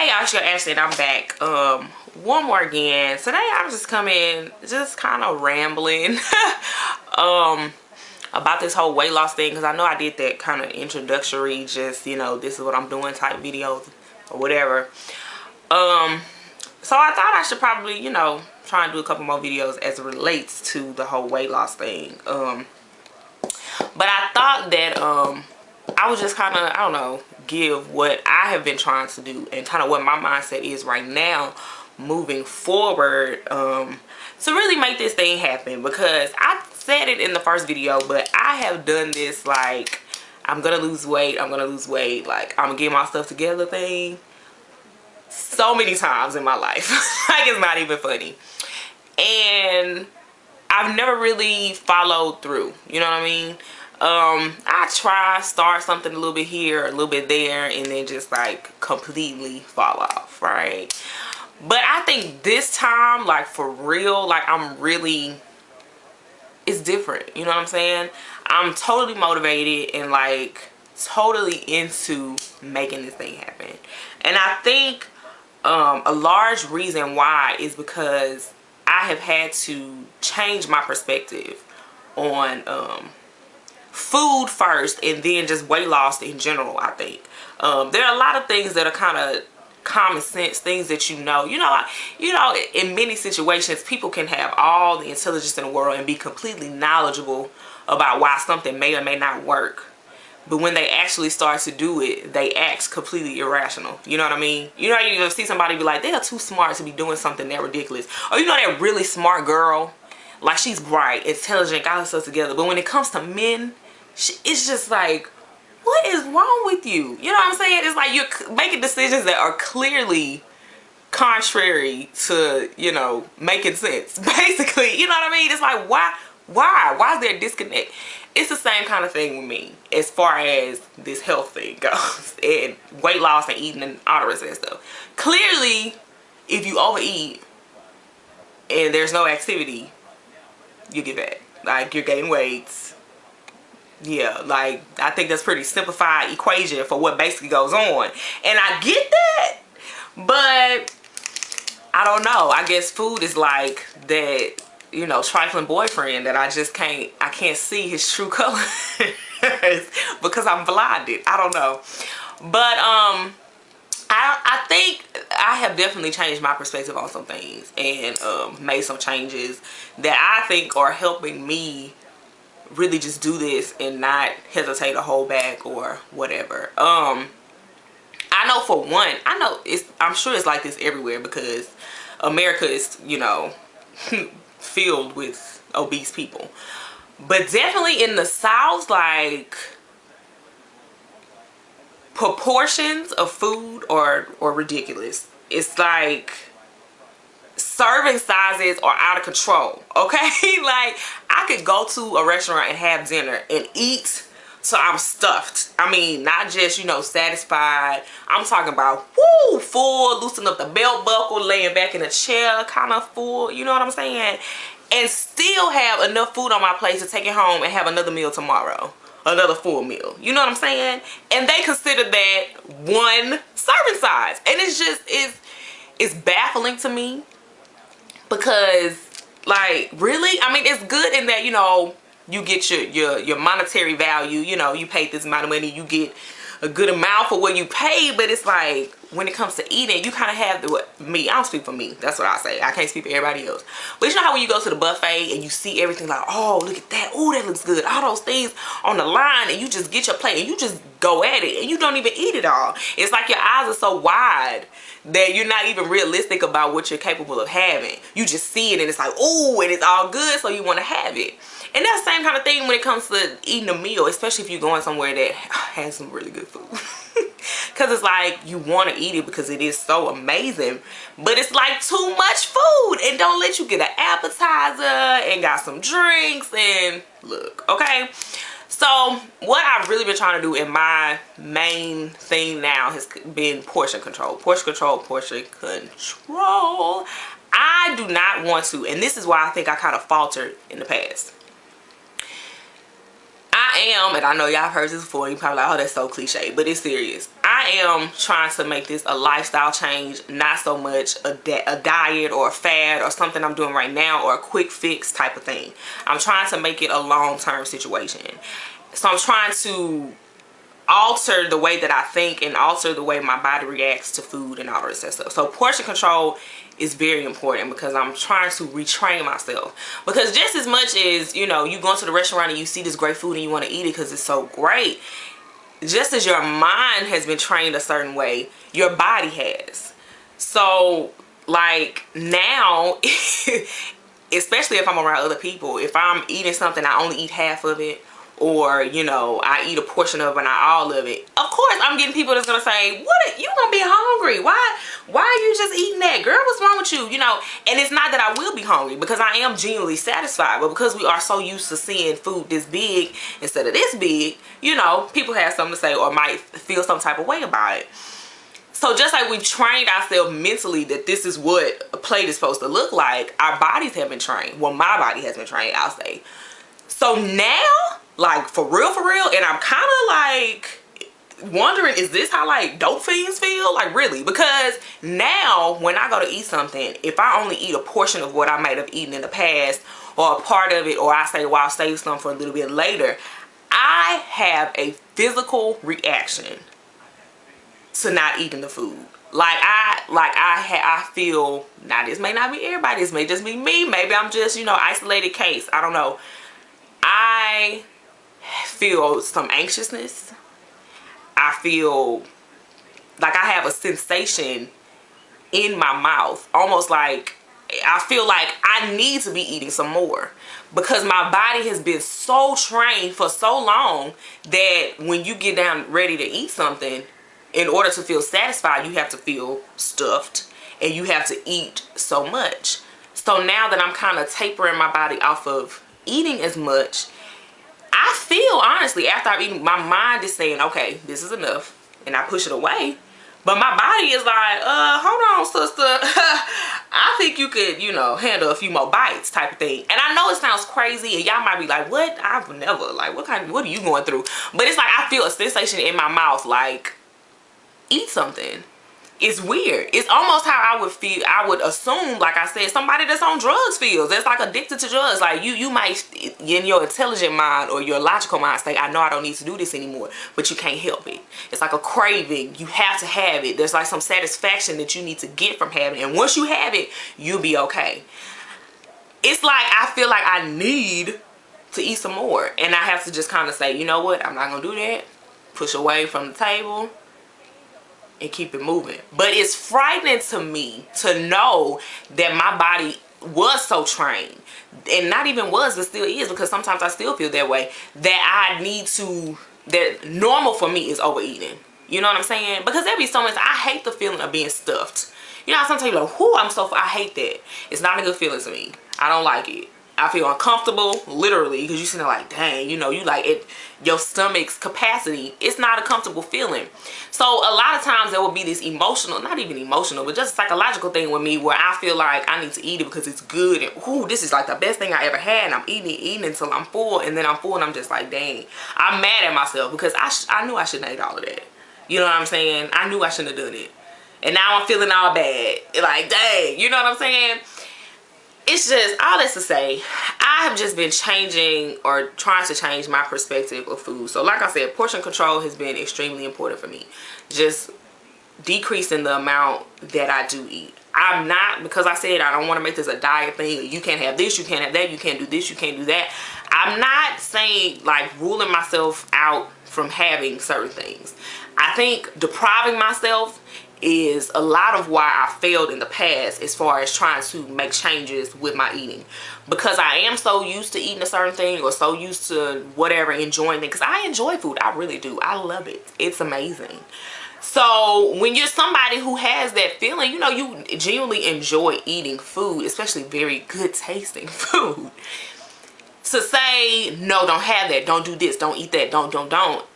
Hey y'all, it's your Ashley and I'm back one more again. Today I'm just coming just kind of rambling about this whole weight loss thing, because I know I did that kind of introductory, just, you know, this is what I'm doing type videos or whatever. So I thought I should probably, you know, try and do a couple more videos as it relates to the whole weight loss thing. But I thought that I was just kind of, I don't know, give what I have been trying to do and kind of what my mindset is right now moving forward to really make this thing happen. Because I said it in the first video, but I have done this like I'm gonna lose weight, like I'm gonna get my stuff together thing so many times in my life. Like, it's not even funny. And I've never really followed through, you know what I mean? I start something a little bit here, a little bit there, and then just like completely fall off, right? But I think this time, like for real, like it's different, you know what I'm saying? I'm totally motivated and like totally into making this thing happen. And I think a large reason why is because I have had to change my perspective on food first, and then just weight loss in general. I think there are a lot of things that are kind of common sense, things that you know, in many situations people can have all the intelligence in the world and be completely knowledgeable about why something may or may not work, but when they actually start to do it, they act completely irrational. You know what I mean? You know, you see somebody be like, they are too smart to be doing something that ridiculous. Or you know, that really smart girl, like she's bright, intelligent, got herself together, but when it comes to men, it's just like, what is wrong with you? You know what I'm saying? It's like you're making decisions that are clearly contrary to, you know, making sense. Basically, you know what I mean? It's like, why is there a disconnect? It's the same kind of thing with me as far as this health thing goes, and weight loss and eating and all the rest of that stuff. Clearly, if you overeat and there's no activity, you get fat. Like, you're gaining weight. Yeah, like, I think that's pretty simplified equation for what basically goes on. And I get that, but I don't know. I guess food is like that, you know, trifling boyfriend that I can't see his true colors because I'm blinded. I don't know. But I think I have definitely changed my perspective on some things, and made some changes that I think are helping me really just do this and not hesitate to hold back or whatever. I know for one, I'm sure it's like this everywhere, because America is, you know, filled with obese people. But definitely in the South, like, proportions of food are ridiculous. It's like serving sizes are out of control, okay? Like, I could go to a restaurant and have dinner and eat so I'm stuffed. I mean, not just, you know, satisfied. I'm talking about, woo, full, loosen up the belt buckle, laying back in a chair, kind of full, you know what I'm saying? And still have enough food on my plate to take it home and have another meal tomorrow. Another full meal. You know what I'm saying? And they consider that one serving size. And it's just, it's baffling to me. Because, like, really? I mean, it's good in that, you know, you get your monetary value. You know, you paid this amount of money, you get a good amount for what you paid. But it's like, when it comes to eating, you kind of have I don't speak for me. That's what I say. I can't speak for everybody else. But you know how when you go to the buffet and you see everything like, oh, look at that. Oh, that looks good. All those things on the line, and you just get your plate and you just go at it and you don't even eat it all. It's like your eyes are so wide that you're not even realistic about what you're capable of having. You just see it and it's like, oh, and it's all good, so you want to have it. And that's the same kind of thing when it comes to eating a meal, especially if you're going somewhere that has some really good food. Because it's like, you want to eat it because it is so amazing, but it's like too much food and don't let you get an appetizer and got some drinks and look, okay? So what I've really been trying to do, in my main thing now, has been portion control. Portion control, portion control. I do not want to, and this is why I think I kind of faltered in the past. I I am, and I know y'all have heard this before, you probably like, oh, that's so cliche, but it's serious. I am trying to make this a lifestyle change, not so much a diet or a fad or something I'm doing right now or a quick fix type of thing. I'm trying to make it a long-term situation. So I'm trying to alter the way that I think and alter the way my body reacts to food and all this stuff. So portion control is very important because I'm trying to retrain myself. Because just as much as, you know, you go into the restaurant and you see this great food and you want to eat it because it's so great, just as your mind has been trained a certain way, your body has. So like now, especially if I'm around other people, if I'm eating something, I only eat half of it, or you know, I eat a portion of it, not all of it. Of course, I'm getting people that's gonna say, "What? You gonna be hungry? Why are you just eating that, girl? What's wrong with you?" You know, and it's not that I will be hungry because I am genuinely satisfied, but because we are so used to seeing food this big instead of this big, you know, people have something to say or might feel some type of way about it. So just like we've trained ourselves mentally that this is what a plate is supposed to look like, our bodies have been trained. Well, my body has been trained, I'll say. So now, like for real, and I'm kind of like wondering, is this how like dope fiends feel? Like really? Because now when I go to eat something, if I only eat a portion of what I might have eaten in the past or a part of it, or I say, well, I'll save some for a little bit later, I have a physical reaction to not eating the food. I feel, now this may not be everybody, this may just be me, maybe I'm just, you know, isolated case, I don't know. I feel some anxiousness. I feel like I have a sensation in my mouth, almost like I feel like I need to be eating some more because my body has been so trained for so long that when you get down ready to eat something, in order to feel satisfied, you have to feel stuffed and you have to eat so much. So now that I'm kind of tapering my body off of eating as much, I feel honestly after I've eaten, my mind is saying, okay, this is enough, and I push it away. But my body is like, hold on, sister. I think you could, you know, handle a few more bites type of thing. And I know it sounds crazy and y'all might be like, what? I've never, like, what are you going through? But it's like I feel a sensation in my mouth like, eat something. It's weird. It's almost how I would feel, I would assume, like I said, somebody that's on drugs feels. That's like addicted to drugs. Like you might in your intelligent mind or your logical mind say, I know I don't need to do this anymore, but you can't help it. It's like a craving. You have to have it. There's like some satisfaction that you need to get from having it, and once you have it, you'll be okay. It's like I feel like I need to eat some more, and I have to just kind of say, you know what, I'm not gonna do that. Push away from the table and keep it moving. But it's frightening to me to know that my body was so trained, and not even was, but still is, because sometimes I still feel that way, that I need to, that normal for me is overeating. You know what I'm saying? Because there be so much, I hate the feeling of being stuffed. You know, sometimes you're like, whoo, I'm so, I hate that. It's not a good feeling to me. I don't like it. I feel uncomfortable, literally, because you're sitting there like, dang, you know, you like it, your stomach's capacity, it's not a comfortable feeling. So a lot of times there will be this emotional, not even emotional, but just a psychological thing with me where I feel like I need to eat it because it's good, and ooh, this is like the best thing I ever had, and I'm eating until I'm full, and then I'm full and I'm just like, dang, I'm mad at myself because I knew I shouldn't have ate all of that. You know what I'm saying? I knew I shouldn't have done it. And now I'm feeling all bad. Like, dang, you know what I'm saying? It's just, all this to say, I have just been changing or trying to change my perspective of food. So like I said, portion control has been extremely important for me. Just decreasing the amount that I do eat. I'm not, because I said I don't want to make this a diet thing. You can't have this, you can't have that, you can't do this, you can't do that. I'm not saying like ruling myself out from having certain things. I think depriving myself is a lot of why I failed in the past as far as trying to make changes with my eating, because I am so used to eating a certain thing or so used to whatever, enjoying things, because I enjoy food. I really do. I love it. It's amazing. So when you're somebody who has that feeling, you know, you genuinely enjoy eating food, especially very good tasting food, to say, no, don't have that, don't do this, don't eat that, don't.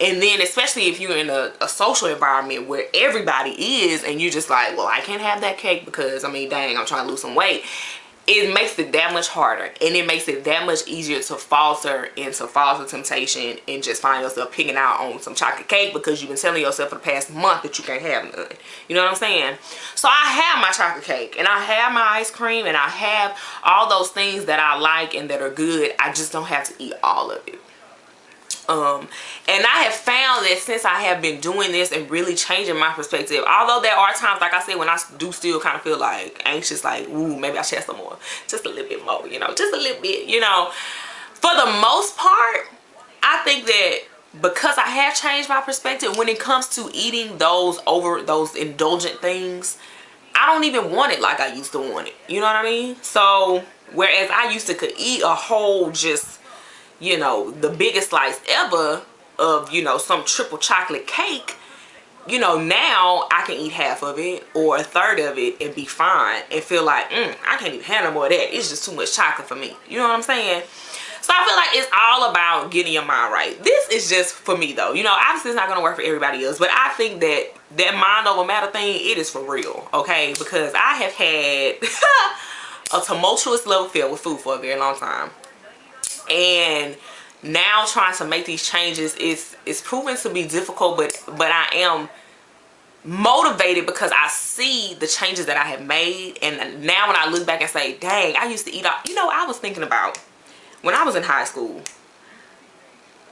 And then especially if you're in a social environment where everybody is, and you're just like, well, I can't have that cake because, I mean, dang, I'm trying to lose some weight. it makes it that much harder, and it makes it that much easier to falter temptation and just find yourself picking out on some chocolate cake because you've been telling yourself for the past month that you can't have none. You know what I'm saying? So I have my chocolate cake, and I have my ice cream, and I have all those things that I like and that are good. I just don't have to eat all of it. And I have found that since I have been doing this and really changing my perspective, although there are times, like I said, when I do still kind of feel like anxious, like, ooh, maybe I should have some more, just a little bit more, you know, just a little bit, you know. For the most part, I think that because I have changed my perspective when it comes to eating those indulgent things, I don't even want it like I used to want it. You know what I mean? So whereas I used to could eat a whole, just, you know, the biggest slice ever of, you know, some triple chocolate cake, you know, now I can eat half of it or a third of it and be fine and feel like, I can't even handle more of that. It's just too much chocolate for me. You know what I'm saying? So I feel like it's all about getting your mind right. This is just for me though. You know, obviously it's not going to work for everybody else, but I think that that mind over matter thing, it is for real, okay? Because I have had a tumultuous love affair with food for a very long time. And now trying to make these changes is proven to be difficult, but I am motivated because I see the changes that I have made. And now when I look back and say, dang, I used to eat all, you know, I was thinking about when I was in high school,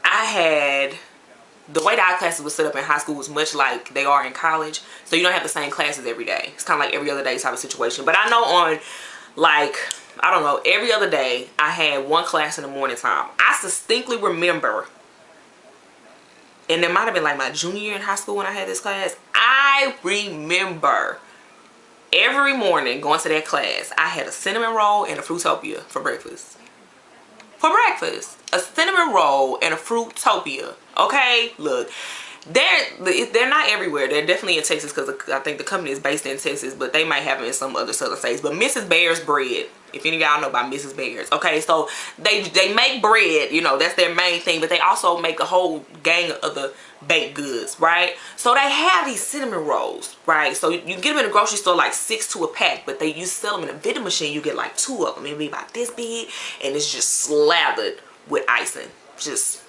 I had, the way that our classes were set up in high school was much like they are in college. So you don't have the same classes every day. It's kind of like every other day type of situation. But I know on, like, I don't know, every other day I had one class in the morning time. I distinctly remember, and it might have been like my junior year in high school when I had this class. I remember every morning going to that class, I had a cinnamon roll and a Fruitopia for breakfast. For breakfast, a cinnamon roll and a Fruitopia. Okay, look, they're not everywhere. They're definitely in Texas because I think the company is based in Texas, but they might have them in some other southern states. But Mrs. Bear's bread, if any of y'all know about Mrs. Bear's, okay, so they make bread, you know, that's their main thing, but they also make a whole gang of other baked goods, right? So they have these cinnamon rolls, right? So you can get them in the grocery store like 6 to a pack, but you sell them in a vending machine. You get like 2 of them. It'll be about this big, and it's just slathered with icing, just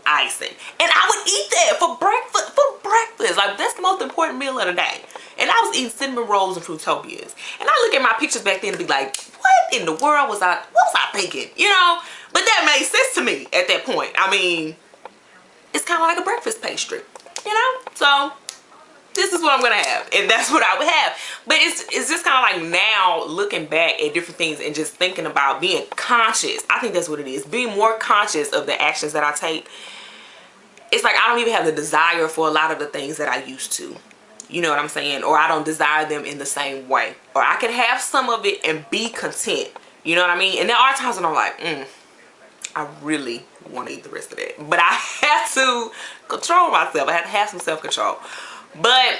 icing. And I would eat that for breakfast. Like, that's the most important meal of the day. And I was eating cinnamon rolls and Fruitopias. And I look at my pictures back then and be like, what in the world what was I thinking? You know? But that made sense to me at that point. I mean, it's kind of like a breakfast pastry, you know? So this is what I'm gonna have, and that's what I would have. But it's just kind of like now looking back at different things and just thinking about being conscious. I think that's what it is, being more conscious of the actions that I take. It's like I don't even have the desire for a lot of the things that I used to, you know what I'm saying? Or I don't desire them in the same way, or I can have some of it and be content, you know what I mean? And there are times when I'm like, I really want to eat the rest of that, but I have to control myself. I have to have some self-control. But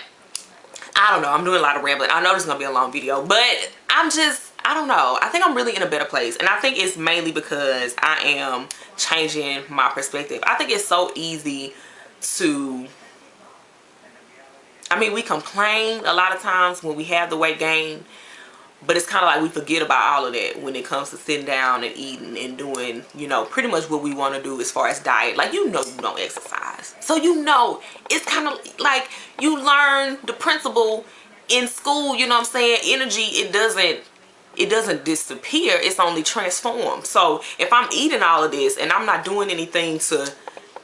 I don't know, I'm doing a lot of rambling. I know this is gonna be a long video, but I don't know, I think I'm really in a better place, and I think it's mainly because I am changing my perspective. I think it's so easy to, I mean, we complain a lot of times when we have the weight gain, but it's kind of like we forget about all of that when it comes to sitting down and eating and doing, you know, pretty much what we want to do as far as diet. Like, you know, you don't exercise, so you know, it's kind of like you learn the principle in school, you know what I'm saying? Energy, it doesn't disappear, it's only transformed. So if I'm eating all of this and I'm not doing anything to,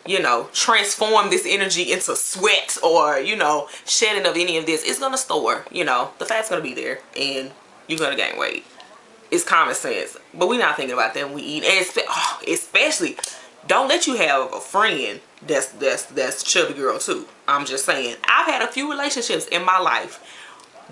you know, transform this energy into sweat or, you know, shedding of any of this, it's gonna store, you know, the fat's gonna be there and you're gonna gain weight. It's common sense, but we're not thinking about that when we eat. And especially, don't let you have a friend that's chubby girl too. I'm just saying, I've had a few relationships in my life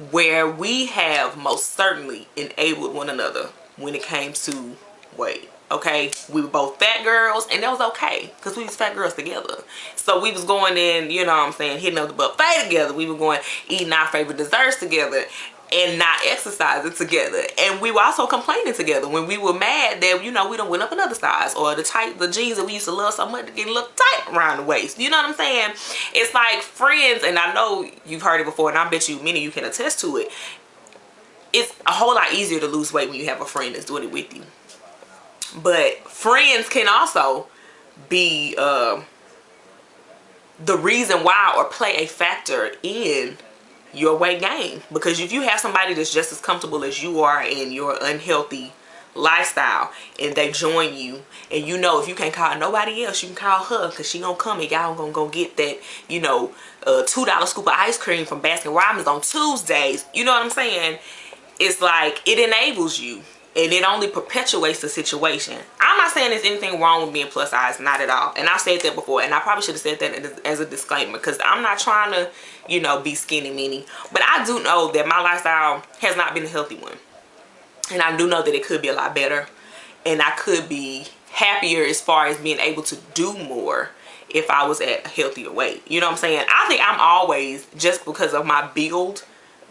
where we have most certainly enabled one another when it came to weight. Okay, we were both fat girls, and that was okay because we was fat girls together. So we was going in, you know what I'm saying, hitting up the buffet together. We were going eating our favorite desserts together and not exercising together. And we were also complaining together when we were mad that, you know, we done went up another size, or the jeans that we used to love so much to get a little tight around the waist. You know what I'm saying? It's like friends, and I know you've heard it before, and I bet you many of you can attest to it. it's a whole lot easier to lose weight when you have a friend that's doing it with you. But friends can also be the reason why, or play a factor in your weight gain. Because if you have somebody that's just as comfortable as you are in your unhealthy lifestyle, and they join you, and you know if you can't call nobody else, you can call her, because she gonna come and y'all gonna go get that, you know, $2 scoop of ice cream from Baskin Robbins on Tuesdays. You know what I'm saying? It's like, it enables you, and it only perpetuates the situation. I'm not saying there's anything wrong with being plus size, not at all. And I've said that before, and I probably should have said that as a disclaimer, because I'm not trying to, you know, be skinny mini. But I do know that my lifestyle has not been a healthy one. And I do know that it could be a lot better. And I could be happier as far as being able to do more if I was at a healthier weight. You know what I'm saying? I think I'm always, just because of my build,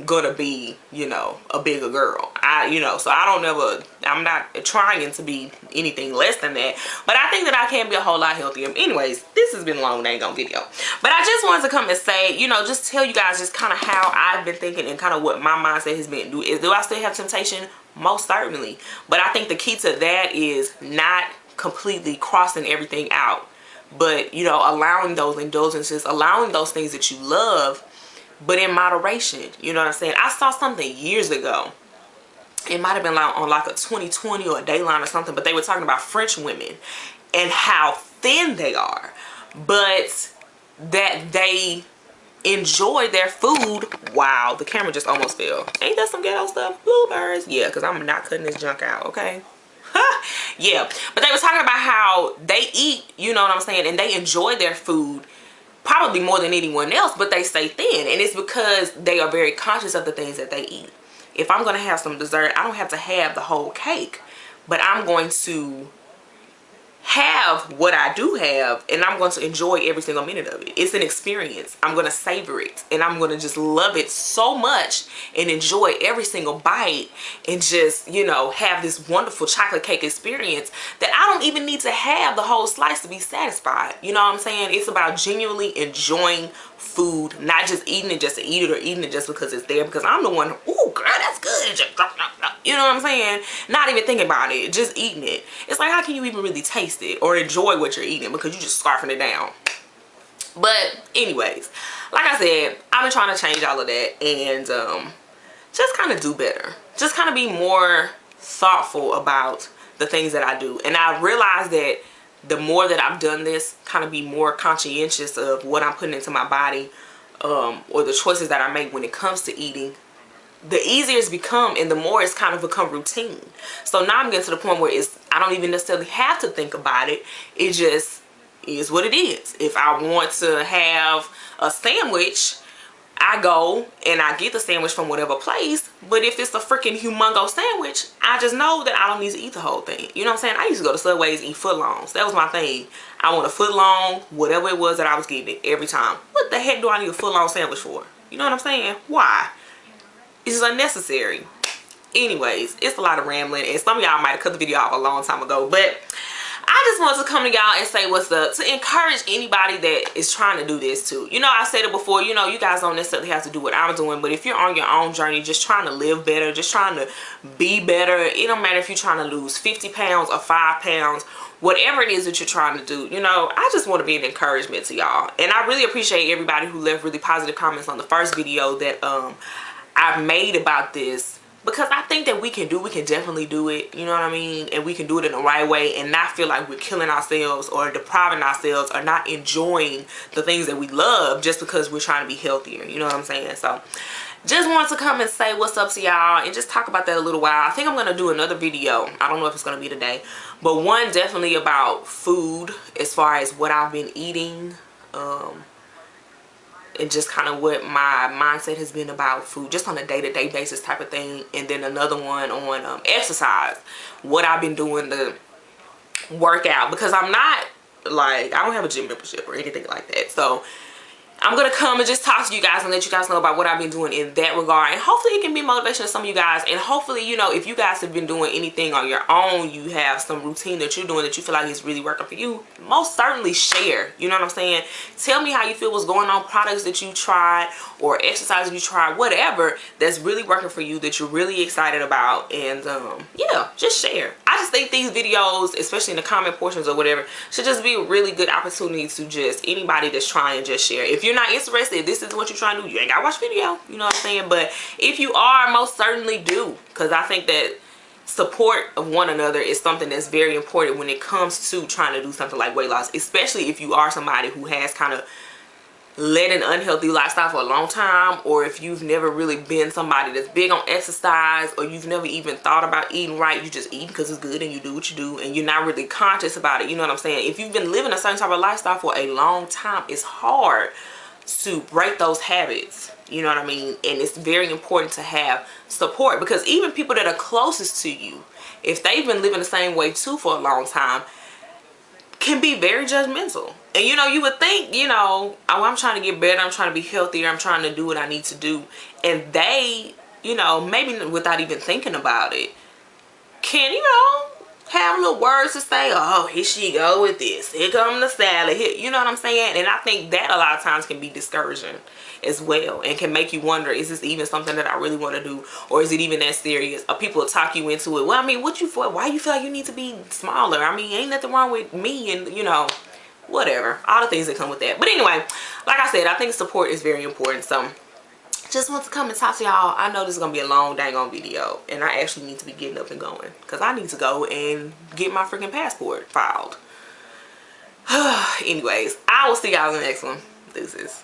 gonna be, you know, a bigger girl. You know, so I'm not trying to be anything less than that, but I think that I can be a whole lot healthier. Anyways, this has been a long dang on video, but I just wanted to come and say, you know, just tell you guys just kind of how I've been thinking and kind of what my mindset has been. Do I still have temptation? Most certainly, but I think the key to that is not completely crossing everything out, but, you know, allowing those indulgences, allowing those things that you love, but in moderation. You know what I'm saying? I saw something years ago. It might have been like on like a 2020 or a Dayline or something, but they were talking about French women and how thin they are, but that they enjoy their food. Wow, the camera just almost fell. Ain't that some ghetto stuff? Bluebirds. Yeah, because I'm not cutting this junk out, okay? Yeah, but they were talking about how they eat, you know what I'm saying, and they enjoy their food probably more than anyone else, but they stay thin. And it's because they are very conscious of the things that they eat. If I'm going to have some dessert, I don't have to have the whole cake, but I'm going to have what I do have, and I'm going to enjoy every single minute of it. It's an experience. I'm going to savor it, and I'm going to just love it so much and enjoy every single bite, and just, you know, have this wonderful chocolate cake experience that I don't even need to have the whole slice to be satisfied. You know what I'm saying? It's about genuinely enjoying food, not just eating it just to eat it, or eating it just because it's there, because I'm the one, ooh girl, that's good, and just, you know what I'm saying, not even thinking about it, just eating it. It's like, how can you even really taste it or enjoy what you're eating because you just scarfing it down? But anyways, like I said, I've been trying to change all of that, and just kind of do better, just kind of be more thoughtful about the things that I do. And I realized that the more that I've done this, kind of be more conscientious of what I'm putting into my body, or the choices that I make when it comes to eating, the easier it's become, and the more it's kind of become routine. So now I'm getting to the point where I don't even necessarily have to think about it. It just is what it is. If I want to have a sandwich, I go and I get the sandwich from whatever place. But if it's a freaking humongous sandwich, I just know that I don't need to eat the whole thing. You know what I'm saying? I used to go to Subway's and eat footlongs. That was my thing. I want a footlong, whatever it was that I was getting it every time. What the heck do I need a footlong sandwich for? You know what I'm saying? Why? It's just unnecessary. Anyways, it's a lot of rambling, and some of y'all might have cut the video off a long time ago, but I just wanted to come to y'all and say what's up, to encourage anybody that is trying to do this too. You know, I said it before, you know, you guys don't necessarily have to do what I'm doing, but if you're on your own journey, just trying to live better, just trying to be better, it don't matter if you're trying to lose 50 pounds or 5 pounds, whatever it is that you're trying to do, you know, I just want to be an encouragement to y'all. And I really appreciate everybody who left really positive comments on the first video that I've made about this, because I think that we can definitely do it, you know what I mean, and we can do it in the right way and not feel like we're killing ourselves or depriving ourselves or not enjoying the things that we love just because we're trying to be healthier, you know what I'm saying? So just wanted to come and say what's up to y'all and just talk about that a little while. I think I'm gonna do another video. I don't know if it's gonna be today, but one definitely about food, as far as what I've been eating, and just kind of what my mindset has been about food, just on a day-to-day basis type of thing. And then another one on exercise, what I've been doing to work out, because I'm not like, I don't have a gym membership or anything like that. So I'm gonna come and just talk to you guys and let you guys know about what I've been doing in that regard, and hopefully it can be motivation to some of you guys. And hopefully, you know, if you guys have been doing anything on your own, you have some routine that you're doing that you feel like is really working for you, most certainly share. You know what I'm saying? Tell me how you feel, what's going on, products that you tried or exercises you tried, whatever that's really working for you, that you're really excited about. And yeah, just share. I just think these videos, especially in the comment portions or whatever, should just be a really good opportunity to just anybody that's trying, just share. If you're not interested, if this is what you're trying to do, you ain't gotta watch video, you know what I'm saying? But if you are, most certainly do, because I think that support of one another is something that's very important when it comes to trying to do something like weight loss, especially if you are somebody who has kind of led an unhealthy lifestyle for a long time, or if you've never really been somebody that's big on exercise, or you've never even thought about eating right. You just eat because it's good and you do what you do and you're not really conscious about it. You know what I'm saying? If you've been living a certain type of lifestyle for a long time, it's hard to break those habits. You know what I mean? And it's very important to have support, because even people that are closest to you, if they've been living the same way too for a long time, can be very judgmental. And you know, you would think, you know, oh, I'm trying to get better, I'm trying to be healthier, I'm trying to do what I need to do, and they, you know, maybe without even thinking about it, can, you know, have little words to say. Oh, here she go with this, here come the salad here, you know what I'm saying? And I think that a lot of times can be discouraging as well, and can make you wonder, is this even something that I really want to do, or is it even that serious? Or people will talk you into it. Well, I mean, what you for? Why you feel like you need to be smaller? I mean, ain't nothing wrong with me, and you know, whatever, all the things that come with that. But anyway, like I said, I think support is very important. So just want to come and talk to y'all. I know this is gonna be a long dang on video, and I actually need to be getting up and going, because I need to go and get my freaking passport filed. Anyways, I will see y'all in the next one. Deuces.